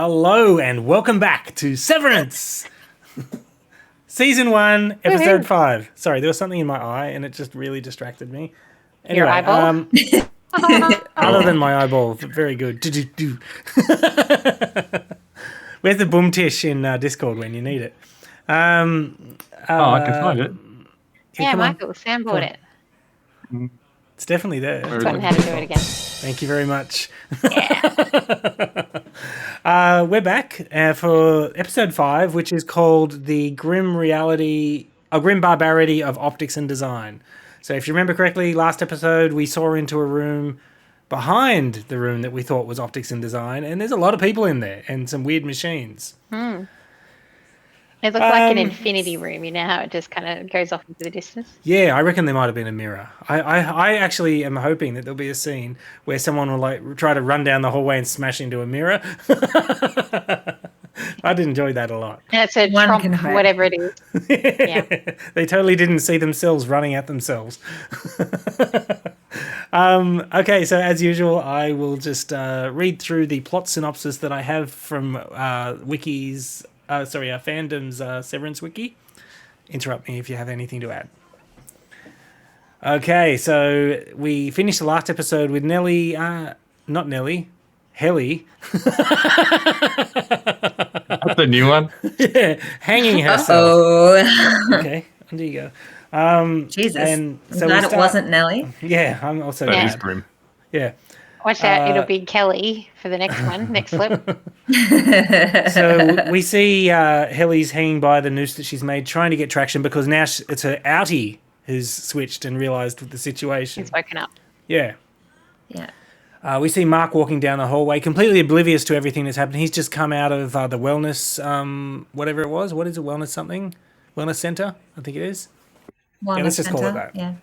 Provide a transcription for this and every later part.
Hello and welcome back to Severance, Season 1, Episode 5. Sorry, there was something in my eye and it just really distracted me. Anyway, Your eyeball? Other than my eyeball, very good. Where's the boom tish in Discord when you need it? I can find it. Yeah, come on. Michael, soundboard it. It's definitely there. Taught me how to do it again. Thank you very much. Yeah. We're back for episode 5, which is called The Grim Barbarity of Optics and Design. So if you remember correctly, last episode we saw into a room behind the room that we thought was Optics and Design, and there's a lot of people in there and some weird machines. It looked like an infinity room, you know how it just kind of goes off into the distance? Yeah, I reckon there might have been a mirror. I actually am hoping that there'll be a scene where someone will like try to run down the hallway and smash into a mirror. I'd enjoy that a lot. And it's a Trump, whatever it is. Yeah. They totally didn't see themselves running at themselves. Okay, so as usual, I will just read through the plot synopsis that I have from Fandom's Severance wiki. Interrupt me if you have anything to add. Okay, so we finished the last episode with Nelly, not Nelly, Helly. That's the new one. Yeah, hanging herself. Oh. Okay, there you go. Jesus. And so glad it wasn't Nelly. Yeah, I'm also That is glad. grim. Yeah. Watch out, it'll be Kelly for the next one, next flip. So we see Helly's hanging by the noose that she's made, trying to get traction because now it's her outie who's switched and realised the situation. He's woken up. Yeah. Yeah. We see Mark walking down the hallway, completely oblivious to everything that's happened. He's just come out of the wellness, whatever it was. What is it? Wellness something? Wellness centre, I think it is. Let's just call it that. Yeah.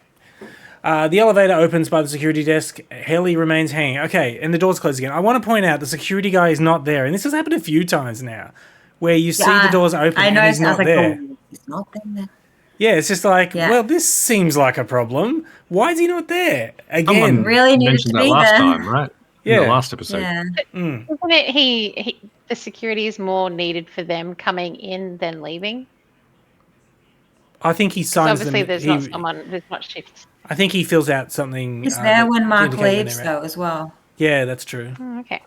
The elevator opens by the security desk. Helly remains hanging. Okay, and the doors close again. I want to point out the security guy is not there, and this has happened a few times now, where you see the doors open and he's not there. He's not there. Yeah, it's just like, well, this seems like a problem. Why is he not there? Again. Someone really needed to mentioned that be last there. time, right? Yeah. In the last episode. Yeah. Isn't it the security is more needed for them coming in than leaving? I think he signs Obviously, them. there's not shifts. I think he fills out something. He's there when Mark indicating leaves, they're out. though, as well. Yeah, that's true. Okay.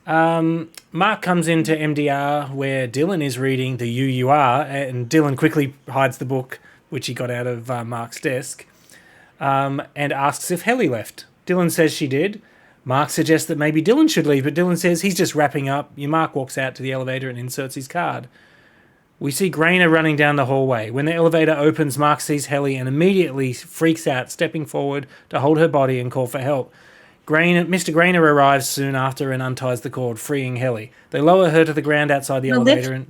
Mark comes into MDR where Dylan is reading the UUR, and Dylan quickly hides the book, which he got out of Mark's desk, and asks if Helly left. Dylan says she did. Mark suggests that maybe Dylan should leave, but Dylan says he's just wrapping up. Mark walks out to the elevator and inserts his card. We see Grainer running down the hallway. When the elevator opens, Mark sees Helly and immediately freaks out, stepping forward to hold her body and call for help. Mr. Grainer arrives soon after and unties the cord, freeing Helly. They lower her to the ground outside the elevator.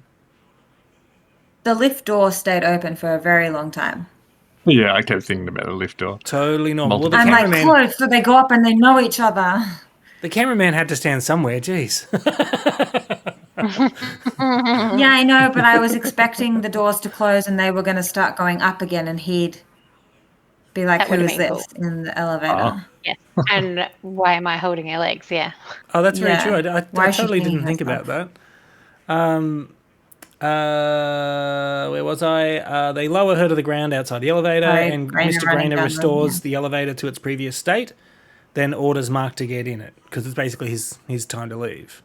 The lift door stayed open for a very long time. Yeah, I kept thinking about the lift door. Totally normal. Well, I'm like, close, so they go up and they know each other. The cameraman had to stand somewhere, jeez. Yeah, I know, but I was expecting the doors to close and they were going to start going up again and he'd be like, who is this in the elevator? Yes. And why am I holding her legs? Yeah. Oh, that's very true. I totally didn't think about that. Where was I? They lower her to the ground outside the elevator, and Mr. Grainer restores the elevator to its previous state, then orders Mark to get in it, because it's basically his time to leave.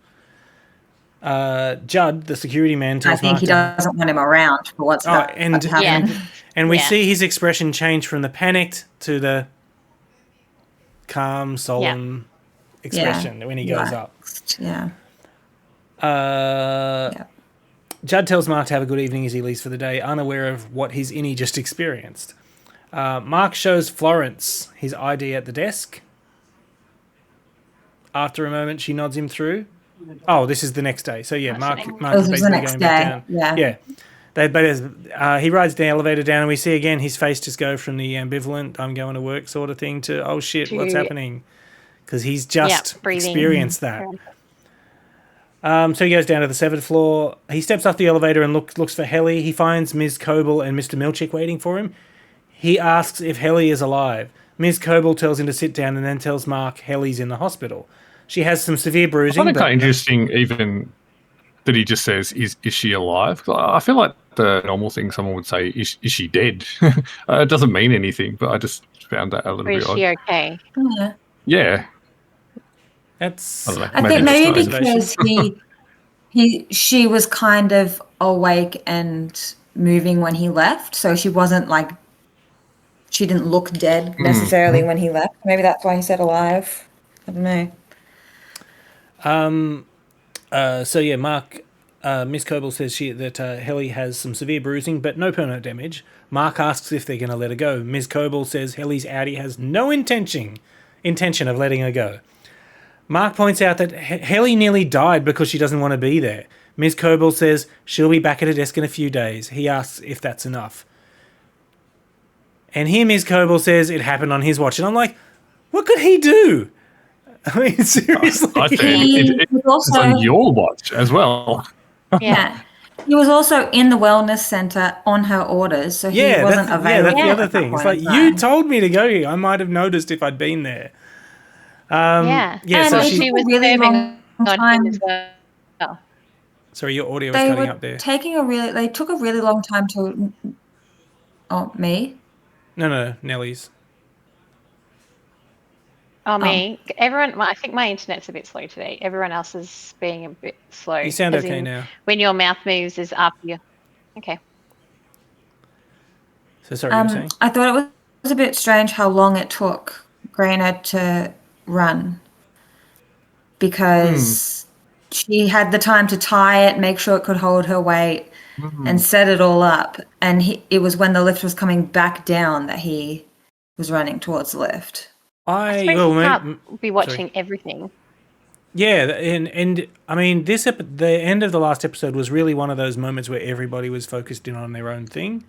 Judd, the security man, tells I think Mark he doesn't want him around for what's happened. And we see his expression change from the panicked to the calm, solemn expression when he goes up. Yeah. Judd tells Mark to have a good evening as he leaves for the day, unaware of what his innie just experienced. Mark shows Florence his ID at the desk. After a moment, she nods him through. Oh, this is the next day. So, yeah, Mark is basically going back down. Yeah. He rides the elevator down, and we see again his face just go from the ambivalent, I'm going to work sort of thing to, oh, shit, what's happening? Because he's just experienced that. So he goes down to the 7th floor. He steps off the elevator and looks for Helly. He finds Ms. Coble and Mr. Milchick waiting for him. He asks if Helly is alive. Ms. Coble tells him to sit down and then tells Mark Helly's in the hospital. She has some severe I bruising. find it but kind of interesting, even that he just says, "Is she alive?" 'Cause I feel like the normal thing someone would say, "Is she dead?" It doesn't mean anything, but I just found that a little Or bit is odd. she okay? Yeah. Yeah, That's I don't know. I Maybe think that's maybe not- because she was kind of awake and moving when he left, so she wasn't like she didn't look dead necessarily when he left. Maybe that's why he said alive. I don't know. So yeah, Mark. Miss Coble says that Helly has some severe bruising, but no permanent damage. Mark asks if they're going to let her go. Ms. Coble says Helly's Audi has no intention of letting her go. Mark points out that Helly nearly died because she doesn't want to be there. Ms. Coble says she'll be back at her desk in a few days. He asks if that's enough. And here Ms. Coble says it happened on his watch. And I'm like, what could he do? I mean, seriously. I said He it's was also on your watch as well. Yeah. he was also in the wellness center on her orders, so he wasn't available. That's the other at that thing. It's point like, in you time. told me to go here. I might have noticed if I'd been there. Yeah. Yeah, And so it she... she took was a really serving long on time. him as well. Sorry, your audio was They cutting were up there. they took a really long time to. Oh, me? No, Nelly's. Oh, me. Everyone, I think my internet's a bit slow today. Everyone else is being a bit slow. You sound as okay in now. When your mouth moves is after you. Okay. So sorry, you were saying? I thought it was a bit strange how long it took Grainer to run because she had the time to tie it, make sure it could hold her weight, and set it all up. And it was when the lift was coming back down that he was running towards the lift. I suppose you can't be watching everything. Yeah, and I mean, the end of the last episode was really one of those moments where everybody was focused in on their own thing,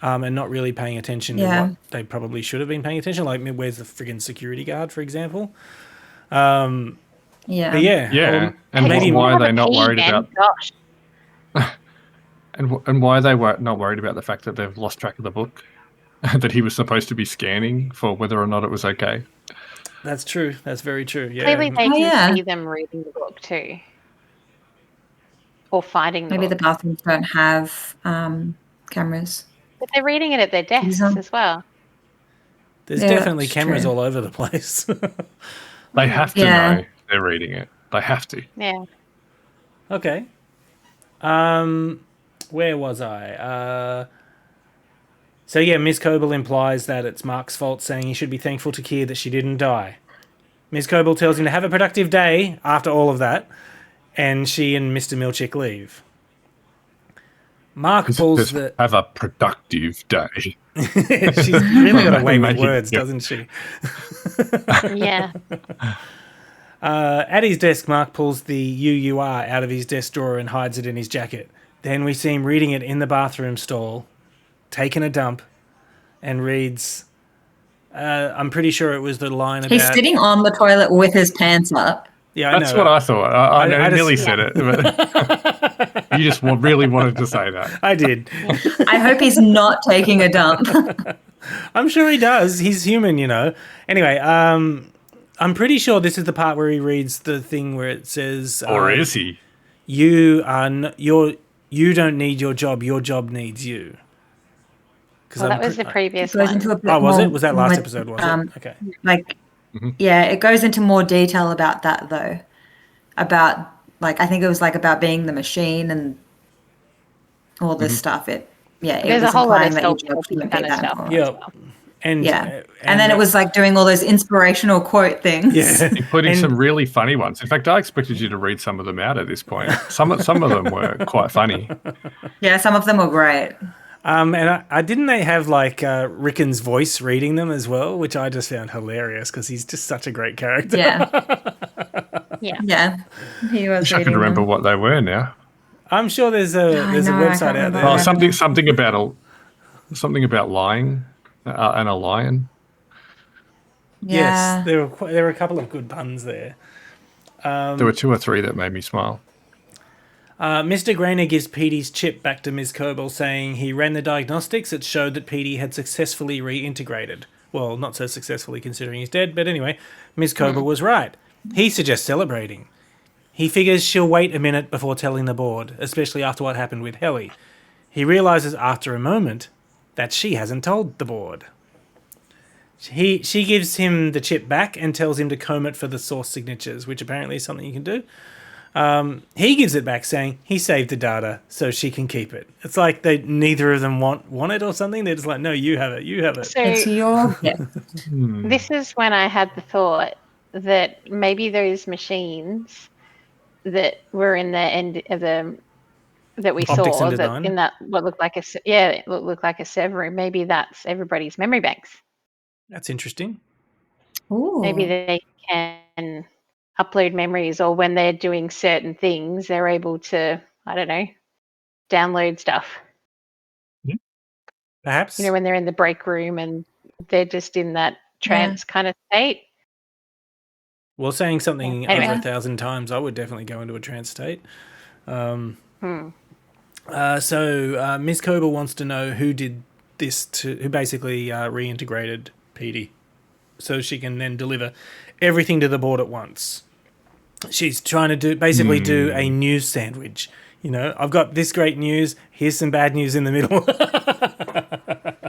and not really paying attention to what they probably should have been paying attention. Like, where's the friggin' security guard, for example? Yeah. But yeah. And maybe why are they not worried man. about? Gosh. And why are they not worried about the fact that they've lost track of the book that he was supposed to be scanning for whether or not it was okay? That's true. That's very true. Yeah. Clearly they can see them reading the book too. Or finding the Maybe book. the bathrooms don't have cameras. But they're reading it at their desks as well. There's Yeah, definitely that's cameras true. all over the place. They have to know they're reading it. They have to. Yeah. Okay. Where was I? So yeah, Ms. Coble implies that it's Mark's fault, saying he should be thankful to Keir that she didn't die. Ms. Coble tells him to have a productive day after all of that, and she and Mr. Milchick leave. Mark pulls the... Have a productive day. She's really got a way with Make it- words, yeah. doesn't she? Yeah. At his desk, Mark pulls the UUR out of his desk drawer and hides it in his jacket. Then we see him reading it in the bathroom stall, taking a dump, and reads... I'm pretty sure it was the line about... He's sitting on the toilet with his pants up. Yeah, That's what I thought. I know I just- Nelly said it, but you just really wanted to say that. I did. I hope he's not taking a dump. I'm sure he does. He's human, you know. Anyway, I'm pretty sure this is the part where he reads the thing where it says... Or is he? You don't need your job needs you. Well, that was the previous It goes one. into a bit Oh, was more, it? Was that last episode, was it? Okay. Like, yeah, it goes into more detail about that, though. About, like, I think it was, like, about being the machine and all this stuff. It There's was a whole lot of implying that your job self-helpy shouldn't be kind of that stuff. important. Yeah. And then it was, like, doing all those inspirational quote things. Yeah. Including some really funny ones. In fact, I expected you to read some of them out at this point. Some of them were quite funny. Yeah, some of them were great. And I didn't they have like Rickon's voice reading them as well, which I just found hilarious because he's just such a great character. Yeah. Yeah. He was I reading can remember them. what they were now. I'm sure there's a know, I website can't out there. remember. Oh, something about lying and a lion. Yes, Yeah. there were a couple of good puns there. There were 2 or 3 that made me smile. Mr. Grainer gives Petey's chip back to Ms. Coble, saying he ran the diagnostics that showed that Petey had successfully reintegrated. Well, not so successfully considering he's dead, but anyway, Ms. Coble was right. He suggests celebrating. He figures she'll wait a minute before telling the board, especially after what happened with Helly. He realizes after a moment that she hasn't told the board. She gives him the chip back and tells him to comb it for the source signatures, which apparently is something you can do. He gives it back saying he saved the data so she can keep it. It's like neither of them want it or something. They're just like, no, you have it. So It's your gift. this is when I had the thought that maybe those machines that were in the end of the that we Optics saw and that design. in that what looked like it looked like a server. Maybe that's everybody's memory banks. That's interesting. Ooh. Maybe they can upload memories, or when they're doing certain things, they're able to, I don't know, download stuff. Perhaps. You know, when they're in the break room and they're just in that trance kind of state. Well, saying something Anyway. over 1,000 times, I would definitely go into a trance state. So Ms. Kober wants to know who did this who basically reintegrated Petey, so she can then deliver everything to the board at once. She's trying to do a news sandwich. You know, I've got this great news. Here's some bad news in the middle.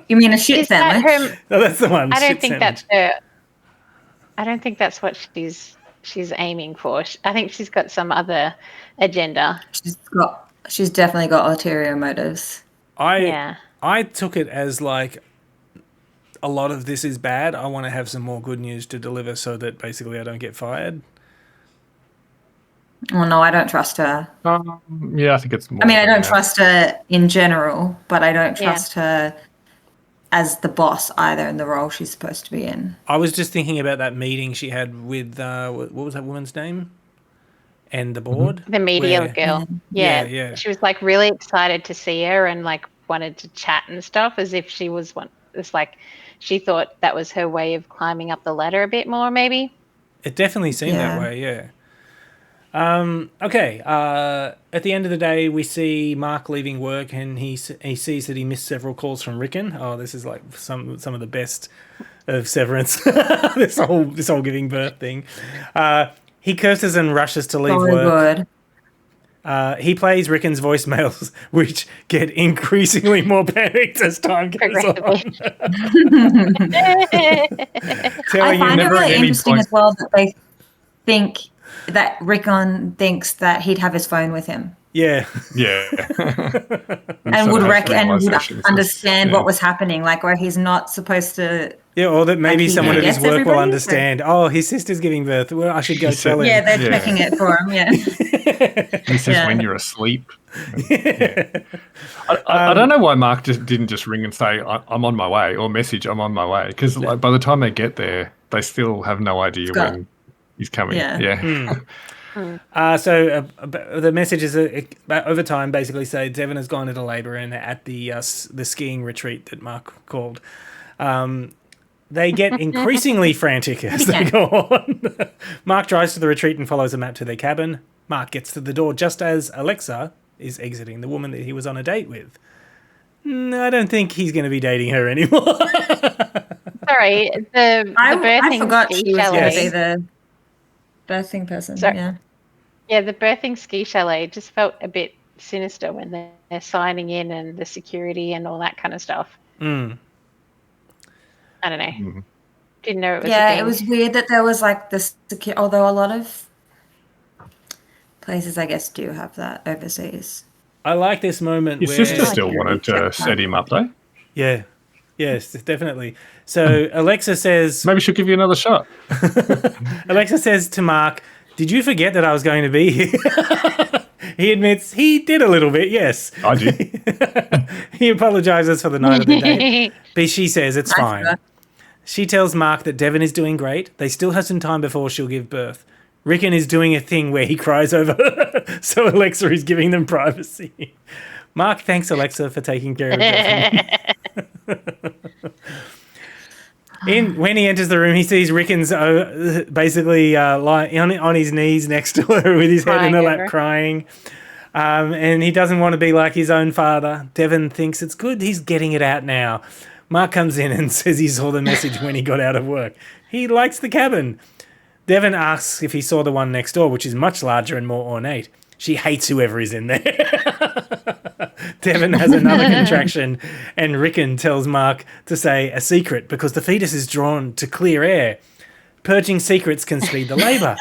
You mean a shit Is that sandwich? her? No, that's the one. I don't shit think sandwich. that's her. I don't think that's what she's aiming for. I think she's got some other agenda. She's definitely got ulterior motives. I took it as like a lot of this is bad. I want to have some more good news to deliver so that basically I don't get fired. Well, no, I don't trust her. Yeah, I think it's more. I mean, I don't trust her in general, but I don't trust her as the boss either in the role she's supposed to be in. I was just thinking about that meeting she had with, what was that woman's name? And the board? The media girl. Yeah. She was like really excited to see her and like wanted to chat and stuff, as if she was one. It's like she thought that was her way of climbing up the ladder a bit more, maybe. It definitely seemed that way, yeah. Okay. At the end of the day, we see Mark leaving work, and he sees that he missed several calls from Rickon. Oh, this is like some of the best of Severance. this whole giving birth thing. He curses and rushes to leave work. Good. He plays Rickon's voicemails, which get increasingly more panicked as time goes on. I find it really interesting as well that they think that Rickon thinks that he'd have his phone with him. Yeah. And would understand what was happening, like where he's not supposed to. Yeah, or that maybe someone at his work will understand. Or... Oh, his sister's giving birth. Well, I should go tell him. Yeah, they're checking it for him. Yeah. He says when you're asleep. I don't know why Mark didn't just ring and say I'm on my way, or message I'm on my way, because like, by the time they get there, they still have no idea when he's coming. So the message is over time basically say Devon has gone into labour, and at the skiing retreat that Mark called. They get increasingly frantic as they go on. Mark drives to the retreat and follows a map to their cabin. Mark gets to the door just as Alexa is exiting, the woman that he was on a date with. I don't think he's going to be dating her anymore. Sorry, the birthing. I forgot ski she was going to chalet. be the birthing person. Sorry. Yeah, the birthing ski chalet just felt a bit sinister when they're signing in and the security and all that kind of stuff. I don't know. Didn't know it was a thing. It was weird that there was like this, although a lot of places, I guess, do have that overseas. I like this moment His sister still wanted to set him up, though. Yeah. Yes, definitely. So Alexa says... Maybe she'll give you another shot. Alexa says to Mark, did you forget that I was going to be here? He admits he did a little bit, yes. I did. He apologises for the night of the date. But she says it's fine. She tells Mark that Devon is doing great. They still have some time before she'll give birth. Rickon is doing a thing where he cries over her, so Alexa is giving them privacy. Mark thanks Alexa for taking care of Devon. When he enters the room, he sees Rickon's basically lying on his knees next to her with his head in her lap crying. And he doesn't want to be like his own father. Devon thinks it's good. He's getting it out now. Mark comes in and says he saw the message when he got out of work. He likes the cabin. Devon asks if he saw the one next door, which is much larger and more ornate. She hates whoever is in there. Devon has another contraction, and Rickon tells Mark to say a secret because the fetus is drawn to clear air. Purging secrets can speed the labour.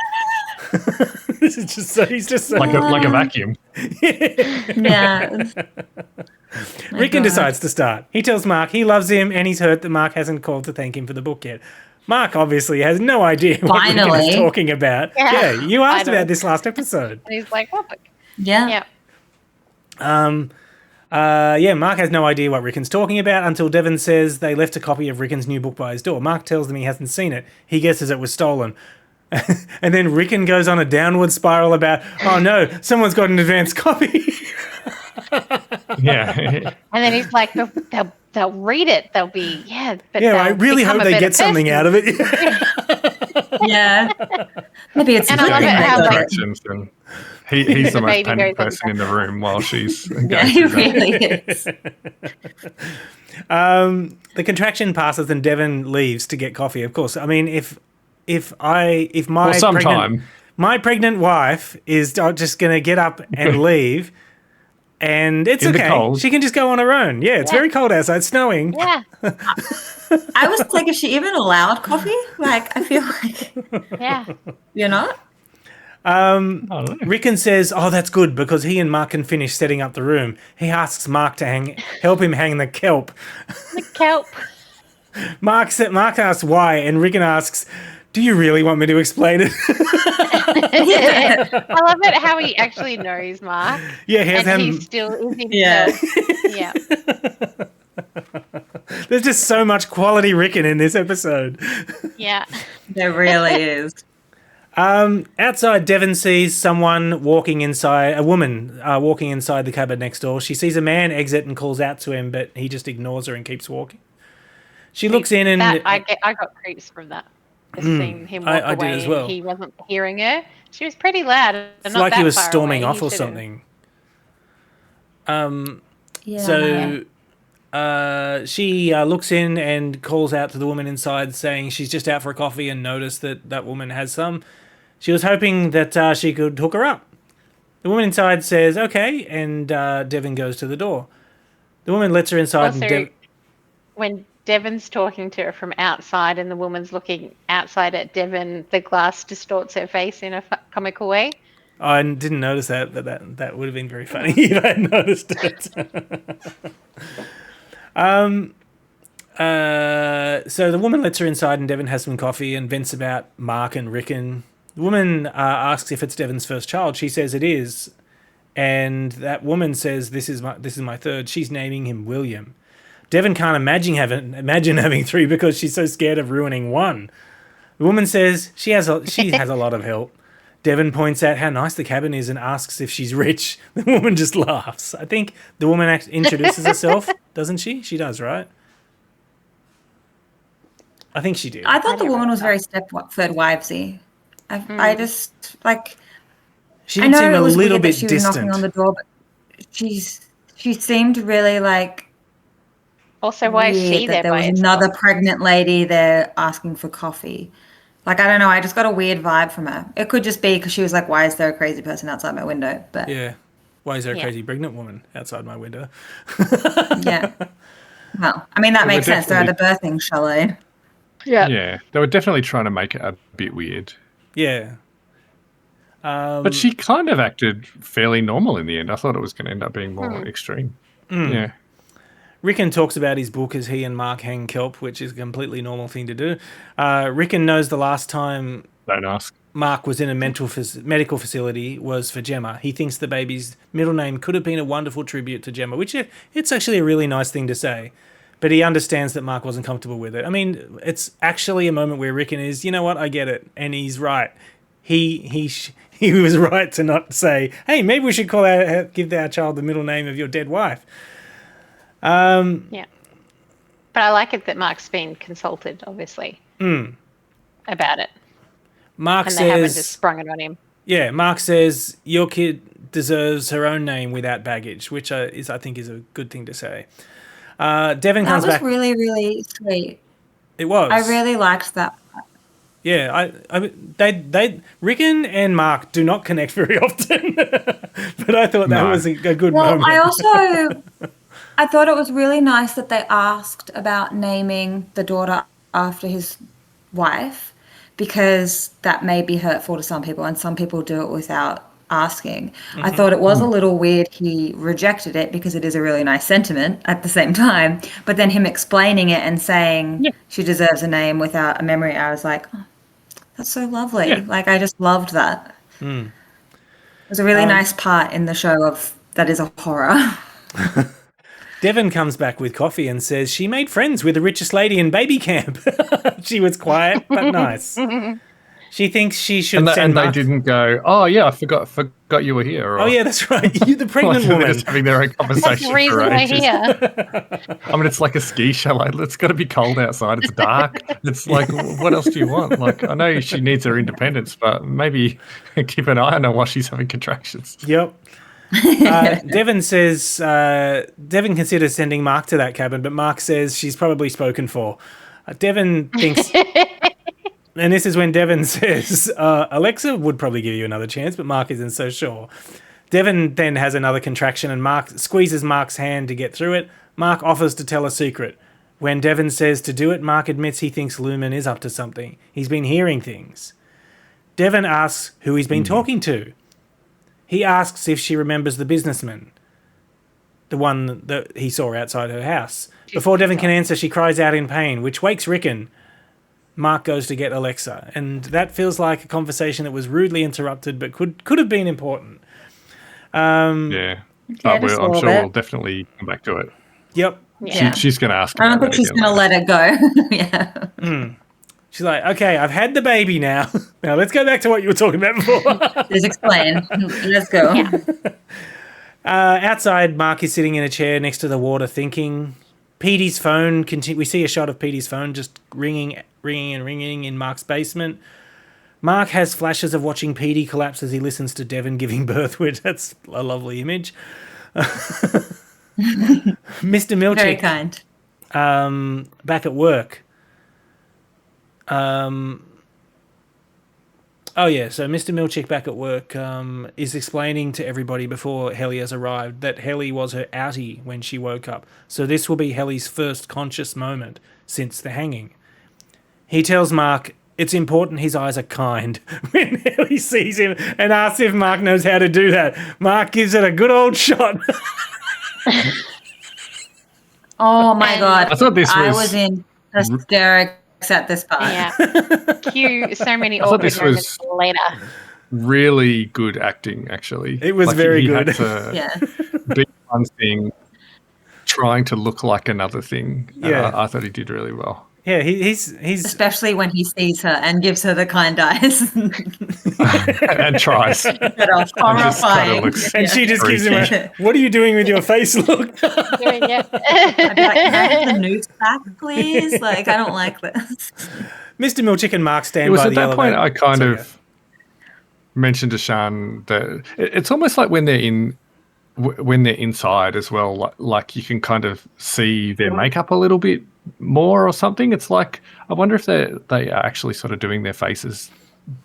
This is just so, he's just so... like a vacuum. Yeah. Rickon decides to start. He tells Mark he loves him and he's hurt that Mark hasn't called to thank him for the book yet. Mark obviously has no idea what Rickon is talking about. Yeah, you asked about this last episode. And he's like, what book? Yeah. Yeah. Mark has no idea what Rickon's talking about until Devon says they left a copy of Rickon's new book by his door. Mark tells them he hasn't seen it. He guesses it was stolen. And then Rickon goes on a downward spiral about, oh no, someone's got an advanced copy. Yeah. And then he's like, they'll read it. They'll be, but I really hope they get something out of it. Yeah. Maybe it's And I love it how Directions, and he's the most panicked person in the room while she's going he through that. really is. The contraction passes and Devon leaves to get coffee. Of course, I mean if my pregnant wife is just going to get up and leave, and it's In the okay, cold. she can just go on her own. Yeah, it's very cold outside, it's snowing. Yeah. I was like, is she even allowed coffee? Like, I feel like Yeah. you're not. Rickon says, "Oh, that's good because he and Mark can finish setting up the room." He asks Mark to help him hang the kelp. The kelp. Mark asks why, and Rickon asks, "Do you really want me to explain it?" I love it how he actually knows Mark. Yeah, he has and him. he still is himself. Yeah. There's just so much quality Rickon in this episode. Yeah. There really is. Outside, Devon sees a woman walking inside the cupboard next door. She sees a man exit and calls out to him, but he just ignores her and keeps walking. She looks in and... I got creeps from that. Seeing him walk I away did as well. and he wasn't hearing her. She was pretty loud. And It's not like that he was far storming away. off He or should've- something. Yeah. So she looks in and calls out to the woman inside saying she's just out for a coffee and noticed that woman has some. She was hoping that she could hook her up. The woman inside says, okay, and Devon goes to the door. The woman lets her inside. Also, when Devon's talking to her from outside and the woman's looking outside at Devon, the glass distorts her face in a comical way. I didn't notice that, but that would have been very funny if I had noticed it. So the woman lets her inside and Devon has some coffee and vents about Mark and Rickon. The woman asks if it's Devon's first child. She says it is. And that woman says, this is my third. She's naming him William. Devon can't imagine having three because she's so scared of ruining one. The woman says she has a lot of help. Devon points out how nice the cabin is and asks if she's rich. The woman just laughs. I think the woman introduces herself, doesn't she? She does, right? I think she did. I thought the woman was very Stepford Wivesy. I just like. She did seem a little bit she was knocking distant. on the door, but she seemed really like. Also, why is she there there by was herself? another pregnant lady there asking for coffee. Like, I don't know. I just got a weird vibe from her. It could just be because she was like, why is there a crazy person outside my window? But Yeah. Why is there a crazy pregnant woman outside my window? yeah. Well, I mean, that makes sense. They're at a birthing chalet. Yeah, they were definitely trying to make it a bit weird. Yeah. But she kind of acted fairly normal in the end. I thought it was going to end up being more extreme. Yeah. Rickon talks about his book as he and Mark hang kelp, which is a completely normal thing to do. Rickon knows the last time Don't ask. Mark was in a medical facility was for Gemma. He thinks the baby's middle name could have been a wonderful tribute to Gemma, which it's actually a really nice thing to say. But he understands that Mark wasn't comfortable with it. I mean, it's actually a moment where Rickon is, you know what, I get it. And he's right. He was right to not say, hey, maybe we should give our child the middle name of your dead wife. Yeah. But I like it that Mark's been consulted, obviously, about it. Mark And they haven't just says, sprung it on him. yeah, Mark says, your kid deserves her own name without baggage, which I think is a good thing to say. Devon That comes was back. really, really sweet. It was. I really liked that. Yeah, Rickon and Mark do not connect very often, but I thought that was a good moment. I thought it was really nice that they asked about naming the daughter after his wife, because that may be hurtful to some people, and some people do it without asking. I thought it was a little weird he rejected it, because it is a really nice sentiment at the same time, but then him explaining it and saying she deserves a name without a memory, I was like, oh, that's so lovely. Yeah. Like, I just loved that. It was a really nice part in the show of that is a horror. Devon comes back with coffee and says she made friends with the richest lady in baby camp. She was quiet but nice. She thinks she should send they Mark. didn't go, oh, yeah, I forgot you were here. Or, Oh, yeah, that's right. You, the pregnant they're woman. just having their own That's conversation the reason for we're ages. here. I mean, it's like a ski chalet. It's got to be cold outside. It's dark. It's like, what else do you want? Like, I know she needs her independence, but maybe keep an eye on her while she's having contractions. Yep. Devon says Devon considers sending Mark to that cabin, but Mark says she's probably spoken for. Devon thinks, and this is when Devon says Alexa would probably give you another chance, but Mark isn't so sure. Devon then has another contraction, and Mark squeezes Mark's hand to get through it. Mark offers to tell a secret. When Devon says to do it, Mark admits he thinks Lumen is up to something. He's been hearing things. Devon asks who he's been talking to. He asks if she remembers the businessman, the one that he saw outside her house. Before Devon can answer, she cries out in pain, which wakes Rickon. Mark goes to get Alexa, and that feels like a conversation that was rudely interrupted but could have been important. Yeah. I'm sure we'll definitely come back to it. Yep. Yeah. She's going to ask. I don't think she's going to let it go. Yeah. She's like, okay, I've had the baby now. Now let's go back to what you were talking about before. Just explain. Let's go. Yeah. Outside, Mark is sitting in a chair next to the water thinking. Petey's phone, we see a shot of Petey's phone just ringing in Mark's basement. Mark has flashes of watching Petey collapse as he listens to Devon giving birth, which that's a lovely image. Mr. Milchick. Very kind. Back at work. So Mr. Milchick back at work is explaining to everybody before Helly has arrived that Helly was her outie when she woke up. So this will be Helly's first conscious moment since the hanging. He tells Mark it's important his eyes are kind when Helly sees him and asks if Mark knows how to do that. Mark gives it a good old shot. Oh my God. I thought this I was... was in hysterics at this part. Yeah. Cue so many I thought awkward this moments was later. really good acting, actually. It was very good. Had to Yeah. be one thing, trying to look like another thing. Yeah. I thought he did really well. Yeah, he's Especially when he sees her and gives her the kind eyes. And tries. That are horrifying. looks- and she just gives him Yeah. a, what are you doing with your face look? Doing it. I'd be like, can I have the noose back, please? Like, I don't like this. Mr. Milchick and Mark stand It was by at the that elevator. point I kind Sorry, of mentioned to Sean that it's almost like when they're inside as well, like you can kind of see their makeup a little bit more or something. It's like, I wonder if they are actually sort of doing their faces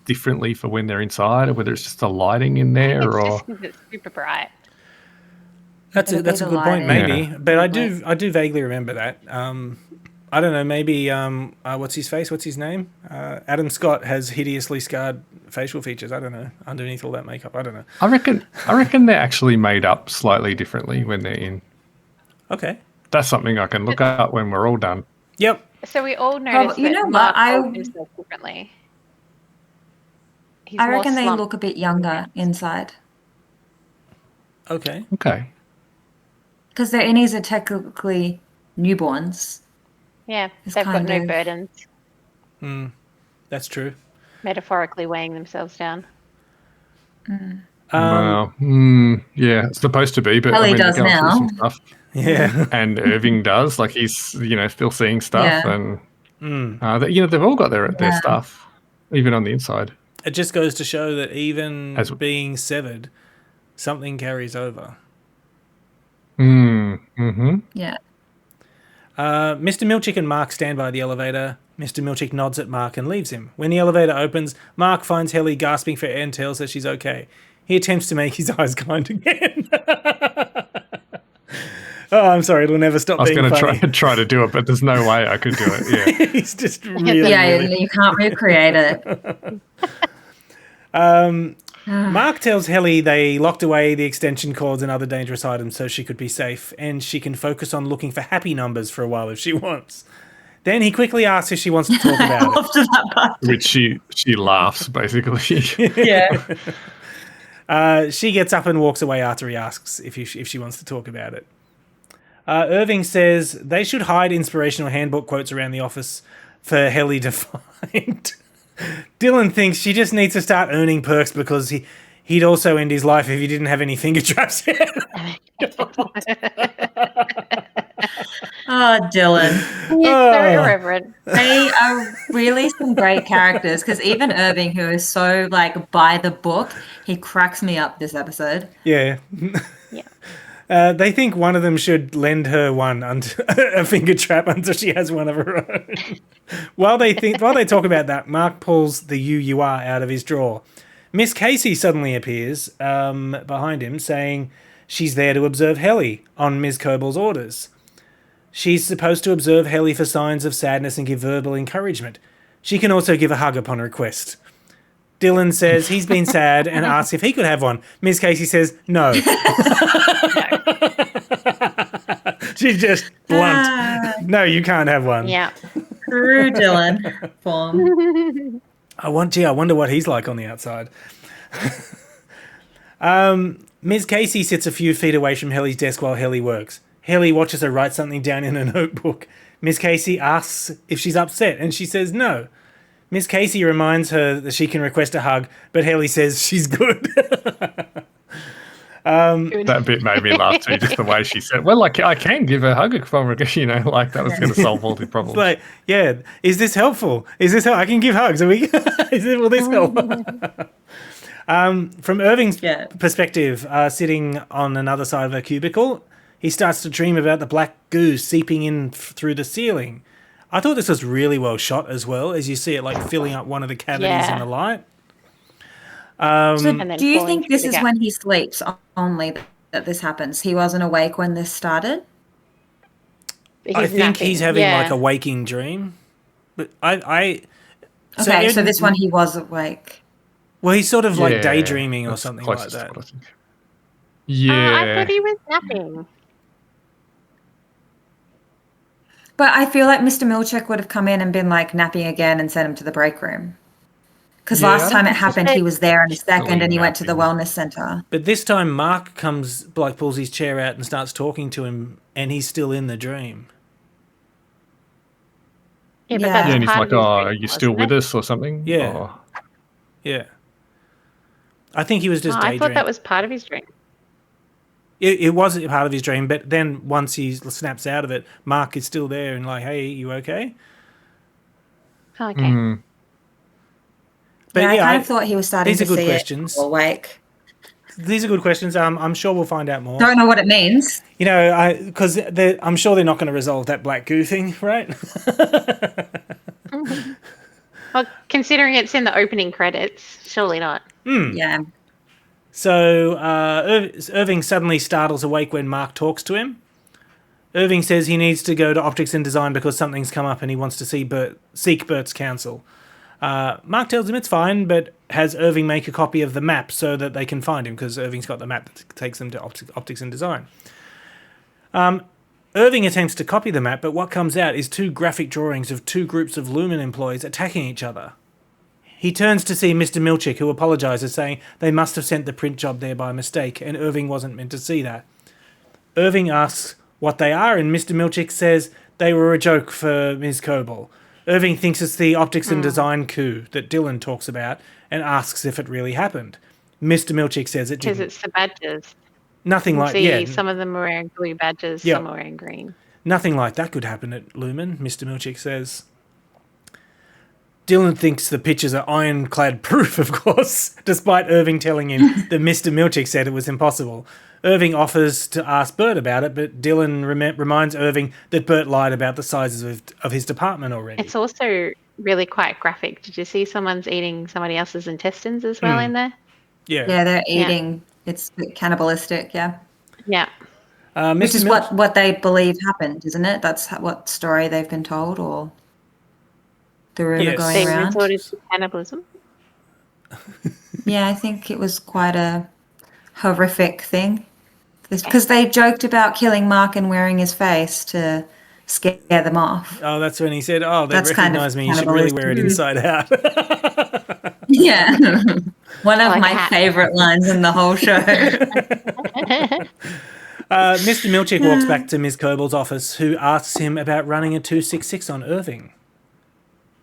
differently for when they're inside, or whether it's just the lighting in there, It's or just 'cause it's super bright. That's a It'll be good the point, lighting. maybe. Yeah. But I do vaguely remember that. I don't know. Maybe what's his face? What's his name? Adam Scott has hideously scarred facial features. I don't know. Underneath all that makeup, I don't know. I reckon they're actually made up slightly differently when they're in. Okay. That's something I can look up when we're all done. Yep. So we all noticed you that know what? Mark I- holds himself differently. He's I more reckon they slumped. look a bit younger inside. Okay. Okay. Because their innies are technically newborns. Yeah, It's they've got kind no of- burdens, That's true. metaphorically weighing themselves down. Well, yeah, it's supposed to be, but Ellie they're does going through now. some stuff. Yeah. And Irving does, like he's still seeing stuff, Yeah. and they've all got their Yeah. stuff, even on the inside. It just goes to show that even As- being severed, something carries over. Mm-hmm. Yeah. Mr. Milchick and Mark stand by the elevator. Mr. Milchick nods at Mark and leaves him. When the elevator opens, Mark finds Helly gasping for air and tells her she's okay. He attempts to make his eyes kind again. Oh, I'm sorry, it'll never stop being funny. I was going to try to do it, but there's no way I could do it. Yeah. He's just really... Yeah, you can't recreate it. Mark tells Helly they locked away the extension cords and other dangerous items so she could be safe, and she can focus on looking for happy numbers for a while if she wants. Then he quickly asks if she wants to talk about it. After that part. Which she laughs, basically. Yeah. She gets up and walks away after he asks if she wants to talk about it. Irving says they should hide inspirational handbook quotes around the office for Helly to find. Dylan thinks she just needs to start earning perks because he'd also end his life if he didn't have any finger traps. Oh, Dylan. He's so irreverent. They are really some great characters because even Irving, who is so like by the book, he cracks me up this episode. Yeah. Yeah. They think one of them should lend her a finger trap until she has one of her own. While they talk about that, Mark pulls the UUR out of his drawer. Miss Casey suddenly appears behind him, saying she's there to observe Helly on Ms. Coble's orders. She's supposed to observe Helly for signs of sadness and give verbal encouragement. She can also give a hug upon request. Dylan says he's been sad and asks if he could have one. Miss Casey says no. She's just blunt. No, you can't have one. Yeah. True Dylan form. I wonder what he's like on the outside. Ms. Casey sits a few feet away from Helly's desk while Helly works. Helly watches her write something down in a notebook. Miss Casey asks if she's upset, and she says no. Miss Casey reminds her that she can request a hug, but Helly says she's good. That bit made me laugh too, just the way she said, well, like, I can give a hug if I'm, like that was going to solve all the problems. Like, yeah, is this helpful? I can give hugs. Will this help? From Irving's perspective, sitting on another side of a cubicle, he starts to dream about the black goo seeping in through the ceiling. I thought this was really well shot as well, as you see it like filling up one of the cavities in the light. So do you think this is when he sleeps only that this happens? He wasn't awake when this started? I think he's having like a waking dream. But so this one he was awake. Well, he's sort of like daydreaming or something like that. Yeah. I thought he was napping. But I feel like Mr. Milchick would have come in and been like napping again and sent him to the break room. Because last time it happened, he was there in a second and he went to the wellness center. But this time Mark pulls his chair out and starts talking to him, and he's still in the dream. Yeah, but that's and he's like, dream, are you still with us or something? Yeah. Oh. Yeah. I think he was just daydreaming. I thought that was part of his dream. It wasn't part of his dream, but then once he snaps out of it, Mark is still there and like, hey, you okay? Oh, okay. But I kind of thought he was starting to see questions. It awake. These are good questions. I'm sure we'll find out more. Don't know what it means. You know, because I'm sure they're not going to resolve that black goo thing, right? Well, considering it's in the opening credits, surely not. Yeah. So Irving suddenly startles awake when Mark talks to him. Irving says he needs to go to Optics and Design because something's come up and he wants to seek Bert's counsel. Mark tells him it's fine, but has Irving make a copy of the map so that they can find him because Irving's got the map that takes them to Optics and Design. Irving attempts to copy the map, but what comes out is two graphic drawings of two groups of Lumen employees attacking each other. He turns to see Mr. Milchick, who apologises, saying they must have sent the print job there by mistake, and Irving wasn't meant to see that. Irving asks what they are, and Mr. Milchick says they were a joke for Ms. Coble. Irving thinks it's the Optics and Design coup that Dylan talks about and asks if it really happened. Mr. Milchick says it didn't. Because it's the badges. Nothing like that. Some of them are wearing blue badges, some are wearing green. Nothing like that could happen at Lumen, Mr. Milchick says. Dylan thinks the pictures are ironclad proof, of course, despite Irving telling him that Mr. Milchick said it was impossible. Irving offers to ask Bert about it, but Dylan reminds Irving that Bert lied about the sizes of his department already. It's also really quite graphic. Did you see someone's eating somebody else's intestines as well in there? Yeah. Yeah, they're eating. It's cannibalistic, yeah. Yeah. Which Mr. is Milch- what they believe happened, isn't it? That's what story they've been told, or the rumor Yes. going They around. resorted to cannibalism. Yeah, I think it was quite a horrific thing. Because they joked about killing Mark and wearing his face to scare them off. Oh, that's when he said, "Oh, they That's kind of recognize me. You should really wear it inside out." Yeah. One of Like a my hat. favorite lines in the whole show. Mr. Milchick walks back to Ms. Cobal's office, who asks him about running a 266 on Irving.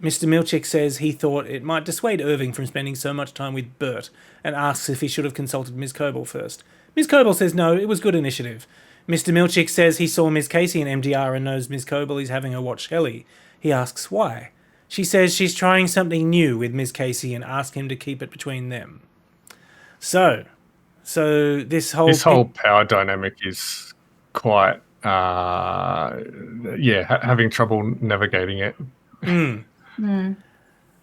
Mr. Milchick says he thought it might dissuade Irving from spending so much time with Bert and asks if he should have consulted Ms. Cobal first. Ms. Cobal says no, it was good initiative. Mr. Milchick says he saw Ms. Casey in MDR and knows Ms. Cobal is having her watch Helly. He asks why. She says she's trying something new with Ms. Casey and asks him to keep it between them. So this whole power dynamic is quite, having trouble navigating it.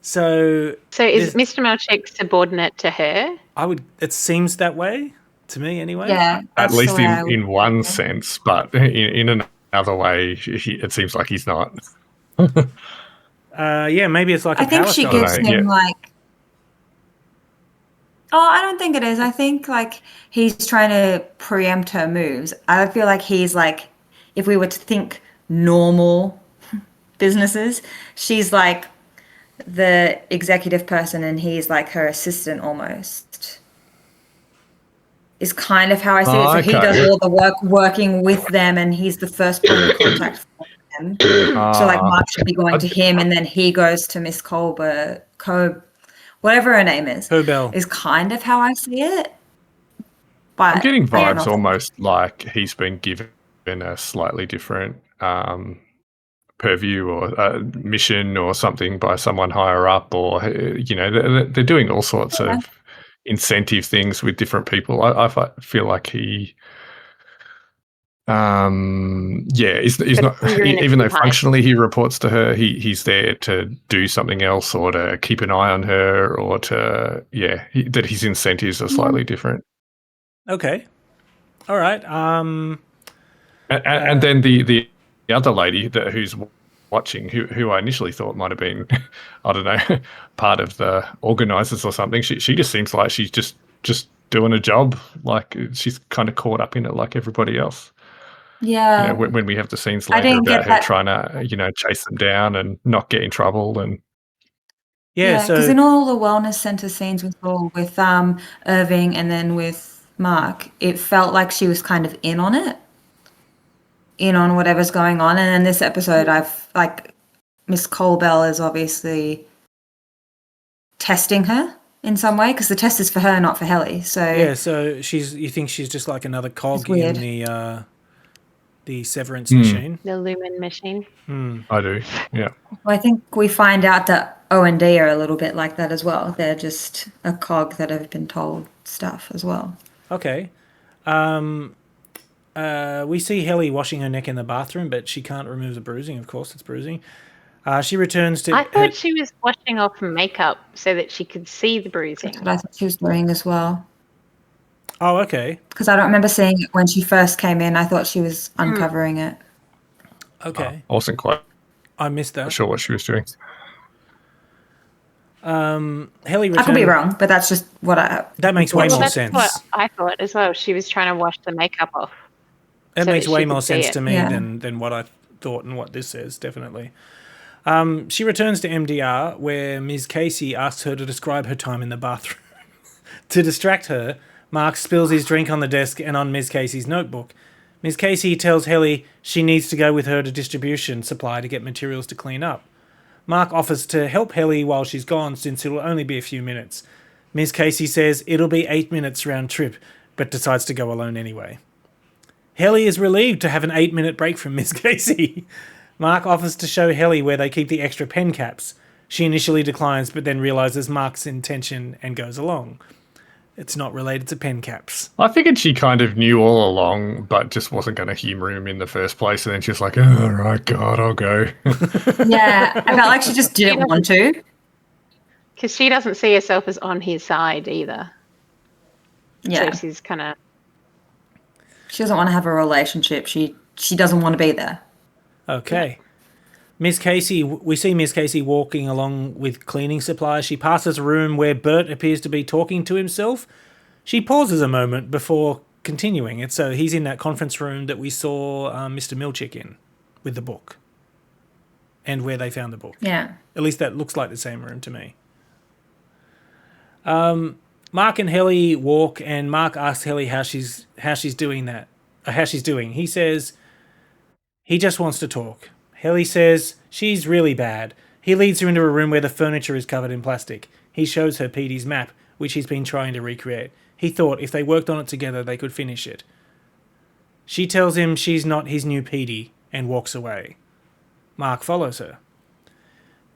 So is Mr. Milchick subordinate to her? it seems that way to me anyway. Yeah. At that's least the way I would in one think. sense, but in another way, it seems like he's not. Maybe it's like I a think power she struggle. gives him like. Oh, I don't think it is. I think like he's trying to preempt her moves. I feel like he's like, if we were to think normal businesses, she's like the executive person and he's like her assistant almost. Is kind of how I see it. So he okay. does all the work working with them and he's the first point of contact for them. So like Mark should be going to him and then he goes to Miss Colbert, whatever her name is. Cobell. Is kind of how I see it. But I'm getting I don't vibes know. almost like he's been given a slightly different purview or mission or something by someone higher up, or they're doing all sorts of incentive things with different people. I feel like he, he's not, even though functionally he reports to her, he's there to do something else or to keep an eye on her or to that his incentives are slightly different. Okay. All right. And then the other lady who's watching, who I initially thought might have been, I don't know, part of the organisers or something. She just seems like she's just doing a job. Like she's kind of caught up in it like everybody else. Yeah. When we have the scenes I later didn't about get her that. trying to, chase them down and not get in trouble and. Yeah. because So in all the wellness center scenes we saw with Irving and then with Mark, it felt like she was kind of in on whatever's going on. And in this episode, I've like Miss Colbell is obviously testing her in some way because the test is for her, not for Helly. So yeah. So you think she's just like another cog It's weird. in the Severance machine. The Lumen machine. I do, yeah. I think we find out that O&D are a little bit like that as well. They're just a cog that have been told stuff as well. Okay. We see Helly washing her neck in the bathroom, but she can't remove the bruising. Of course, it's bruising. She returns to. I thought she was washing off makeup so that she could see the bruising. That's what I thought she was doing as well. Oh, okay. Because I don't remember seeing it when she first came in. I thought she was uncovering it. Okay. I wasn't quite I missed that. sure what she was doing. Helly returns. I could be wrong, but that's just what I. That makes way Well, more that's sense. what I thought as well. She was trying to wash the makeup off. That so makes that way she more could see sense it. to me Yeah. than what I thought and what this says, definitely. She returns to MDR, where Ms. Casey asks her to describe her time in the bathroom. To distract her, Mark spills his drink on the desk and on Ms. Casey's notebook. Ms. Casey tells Helly she needs to go with her to distribution supply to get materials to clean up. Mark offers to help Helly while she's gone, since it'll only be a few minutes. Ms. Casey says it'll be 8 minutes round trip, but decides to go alone anyway. Helly is relieved to have an 8-minute break from Ms. Casey. Mark offers to show Helly where they keep the extra pen caps. She initially declines, but then realises Mark's intention and goes along. It's not related to pen caps. I figured she kind of knew all along, but just wasn't going to humour him in the first place. And then she's like, oh, all right, God, I'll go. Yeah, I felt like she just didn't want to. Because she doesn't see herself as on his side either. Yeah. So she's kind of... She doesn't want to have a relationship. She doesn't want to be there. Okay. Miss Casey, we see Miss Casey walking along with cleaning supplies. She passes a room where Bert appears to be talking to himself. She pauses a moment before continuing it. So he's in that conference room that we saw Mr. Milchick in with the book and where they found the book. Yeah. At least that looks like the same room to me. Mark and Helly walk, and Mark asks Helly how she's doing that. How she's doing. He says he just wants to talk. Helly says she's really bad. He leads her into a room where the furniture is covered in plastic. He shows her Petey's map, which he's been trying to recreate. He thought if they worked on it together, they could finish it. She tells him she's not his new Petey and walks away. Mark follows her.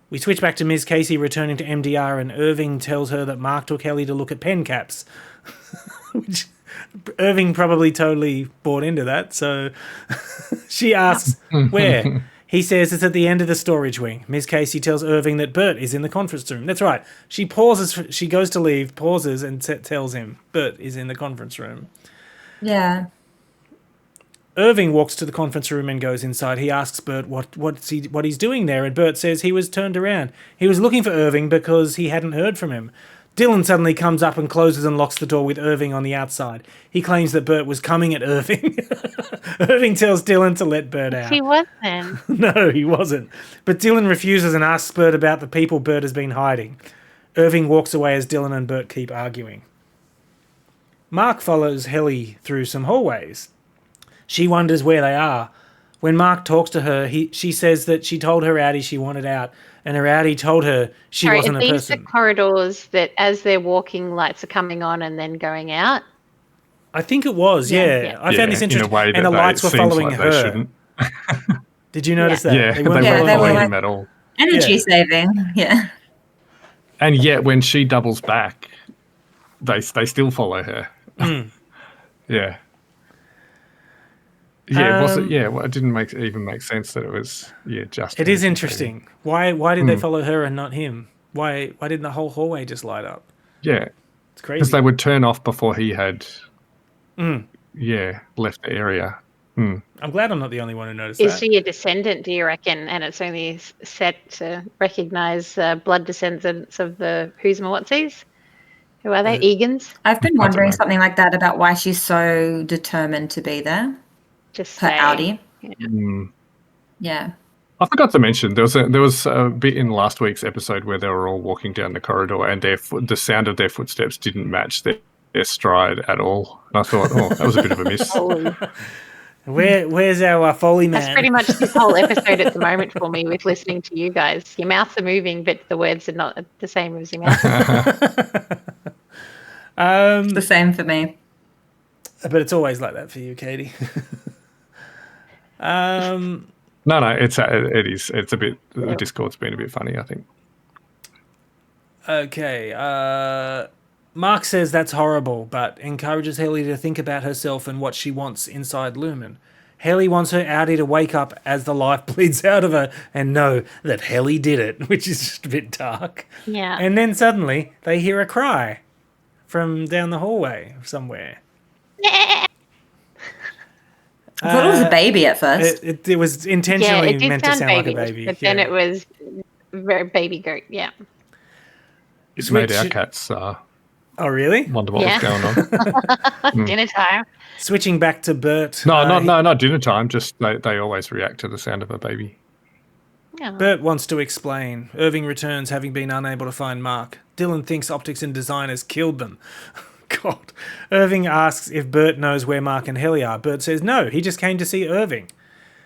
We switch back to Ms. Casey returning to MDR, and Irving tells her that Mark took Helly to look at pen caps. Which Irving probably totally bought into that, so she asks, where? He says it's at the end of the storage wing. Ms. Casey tells Irving that Bert is in the conference room. That's right. She pauses, she goes to leave, pauses, and tells him Bert is in the conference room. Yeah. Irving walks to the conference room and goes inside. He asks Bert what he's doing there, and Bert says he was turned around. He was looking for Irving because he hadn't heard from him. Dylan suddenly comes up and closes and locks the door with Irving on the outside. He claims that Bert was coming at Irving. Irving tells Dylan to let Bert out. He wasn't. No, he wasn't. But Dylan refuses and asks Bert about the people Bert has been hiding. Irving walks away as Dylan and Bert keep arguing. Mark follows Helly through some hallways. She wonders where they are. When Mark talks to her, she says that she told her Audi she wanted out, and her Audi told her she wasn't a person. Are these the corridors that as they're walking, lights are coming on and then going out? I think it was, yeah. I found this interesting. In a way that and the lights were following like her. Did you notice that? Yeah, they weren't following like him at all. Energy saving, yeah. And yet when she doubles back, they still follow her. Yeah. Yeah, was it? Yeah, well, it didn't even make sense that it was. Yeah, just. It is interesting. Why did they follow her and not him? Why didn't the whole hallway just light up? Yeah, it's crazy. Because they would turn off before he had. Left the area. I'm glad I'm not the only one who noticed that. Is she a descendant, do you reckon? And it's only set to recognise blood descendants of the who's my whatsies? Who are they? Egans? I've been wondering something like that about why she's so determined to be there. Just her Audi. Yeah. I forgot to mention there was a bit in last week's episode where they were all walking down the corridor and the sound of their footsteps didn't match their stride at all. And I thought, that was a bit of a miss. Where's our Foley man? That's pretty much this whole episode at the moment for me with listening to you guys. Your mouths are moving, but the words are not the same as your mouth. It's the same for me. But it's always like that for you, Katie. No, it is. It's a bit. The Discord's been a bit funny, I think. Okay. Mark says that's horrible, but encourages Helly to think about herself and what she wants inside Lumen. Helly wants her Audi to wake up as the life bleeds out of her and know that Helly did it, which is just a bit dark. Yeah. And then suddenly they hear a cry from down the hallway somewhere. I thought it was a baby at first. It was intentionally meant to sound like a baby. But then it was very baby goat, yeah. It's made our cats oh, really? wonder what was going on. Dinner time. Switching back to Bert. No, not dinner time. Just they always react to the sound of a baby. Oh. Bert wants to explain. Irving returns, having been unable to find Mark. Dylan thinks Optics and Design has killed them. God. Irving asks if Bert knows where Mark and Helly are. Bert says no, he just came to see Irving.